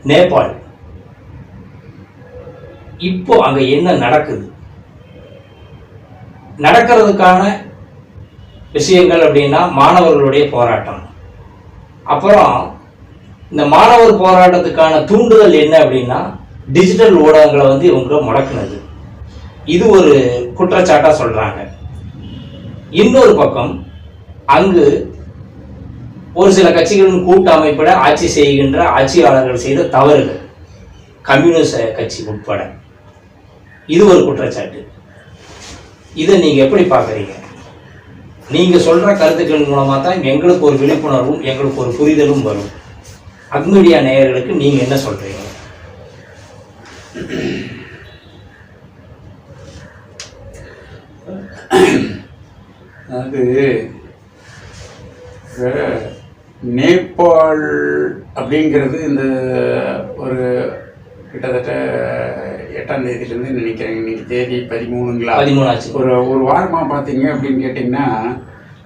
நேபாள். இப்போ அங்க என்ன நடக்குது, நடக்கிறதுக்கான விஷயங்கள் அப்படின்னா மாணவர்களுடைய போராட்டம். அப்புறம் இந்த மாணவர் போராட்டத்துக்கான தூண்டுதல் என்ன அப்படின்னா டிஜிட்டல் ஊடகங்களை வந்து இவங்க முடக்குனது. இது ஒரு குற்றச்சாட்டா சொல்றாங்க. இன்னொரு பக்கம் அங்கு ஒரு சில கட்சிகளின் கூட்டு அமைப்பிட ஆட்சி செய்கின்ற ஆட்சியாளர்கள் செய்த தவறுகள், கம்யூனிஸ்ட் கட்சி உட்பட, இது ஒரு குற்றச்சாட்டு. இதை நீங்க எப்படி பார்க்குறீங்க? நீங்க சொல்ற கருத்துக்கள் மூலமா தான் எங்களுக்கு ஒரு விழிப்புணர்வும் எங்களுக்கு ஒரு புரிதலும் வரும். அக்மீடியா நேயர்களுக்கு நீங்க என்ன சொல்றீங்க? அது நேபாள் அப்படிங்கிறது இந்த ஒரு கிட்டத்தட்ட 8ஆம் தேதியிலேருந்து நினைக்கிறேன், இன்னைக்கு தேதி 13 ஒரு வாரமாக பார்த்தீங்க அப்படின்னு கேட்டிங்கன்னா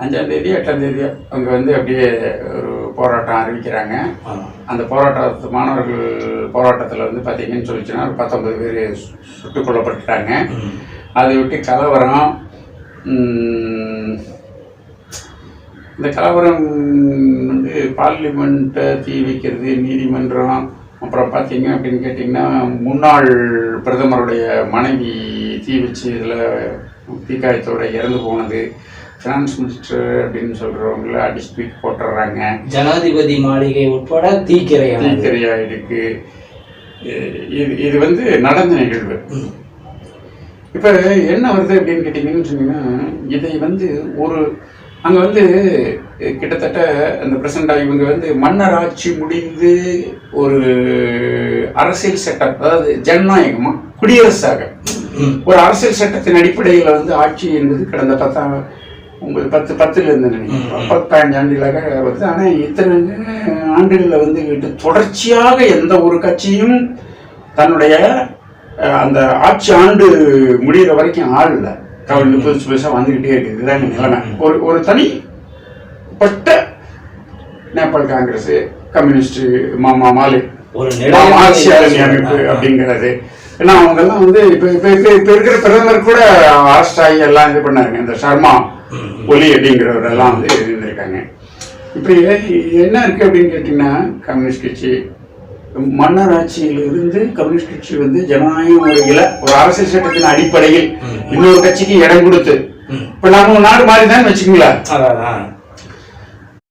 5ஆம் தேதி 8ஆம் தேதி அவங்க வந்து அப்படியே ஒரு போராட்டம் அறிவிக்கிறாங்க. அந்த மாணவர்கள் போராட்டத்தில் வந்து பார்த்தீங்கன்னு சொல்லிச்சுன்னா ஒரு 19 பேர் சுட்டுக் கொல்லப்பட்டுட்டாங்க. அதை விட்டு கலவரம், இந்த கலவரம் வந்து பார்லிமெண்ட்டை தீ வைக்கிறது, நீதிமன்றம், அப்புறம் பார்த்தீங்க அப்படின்னு கேட்டிங்கன்னா முன்னாள் பிரதமருடைய மனைவி தீ வச்சு இதில் தீக்காயத்தோடு இறந்து போனது, ஃபினான்ஸ் மினிஸ்டர் அப்படின்னு சொல்கிறவங்கள அடிச்சு தூக்கி போட்டுடுறாங்க, ஜனாதிபதி மாளிகை உட்பட தீக்கிரையாயிருக்கு. இது வந்து நடந்த நிகழ்வு. இப்போ என்ன வருது அப்படின்னு கேட்டிங்கன்னு சொன்னீங்கன்னா, இதை வந்து அங்கே வந்து கிட்டத்தட்ட அந்த பிரசண்டாக இவங்க வந்து மன்னர் ஆட்சி முடிந்து ஒரு அரசியல் சட்டம், அதாவது ஜனநாயகமாக குடியரசாக ஒரு அரசியல் சட்டத்தின் அடிப்படையில் வந்து ஆட்சி என்பது கடந்த 10 நினைக்கிறேன் 15 ஆண்டுகளாக வருது. ஆனால் இத்தனை ஆண்டுகளில் வந்து தொடர்ச்சியாக எந்த ஒரு கட்சியும் தன்னுடைய அந்த ஆட்சி ஆண்டு முடிகிற வரைக்கும் ஆள் இல்லை. கவலை புதுசாக வந்துக்கிட்டே இருக்குது. இதுதான் நிலைமை. ஒரு தனிப்பட்ட நேபாள் காங்கிரஸ், கம்யூனிஸ்ட் மாலை ஒரு ஆட்சியாளர் அமைப்பு அப்படிங்கிறது. ஏன்னா அவங்கெல்லாம் வந்து இப்போ இருக்கிற பிரதமர் கூட அரெஸ்ட் ஆகி எல்லாம் இது பண்ணாருங்க. இந்த சர்மா ஒலி அப்படிங்கிறவரெல்லாம் வந்து இருந்திருக்காங்க. இப்போ என்ன இருக்குது அப்படின்னு கேட்டிங்கன்னா, கம்யூனிஸ்ட் கட்சி மன்னர் ஆட்சியில் இருந்து கம்யூனிஸ்ட் கட்சி வந்து ஜனநாயக முறையில் ஒரு அரசியல் சட்டத்தின் அடிப்படையில் இன்னொரு கட்சிக்கு இடம் கொடுத்து, இப்போ நம்ம நாடு மாதிரி தான் வச்சுக்கோங்களேன்.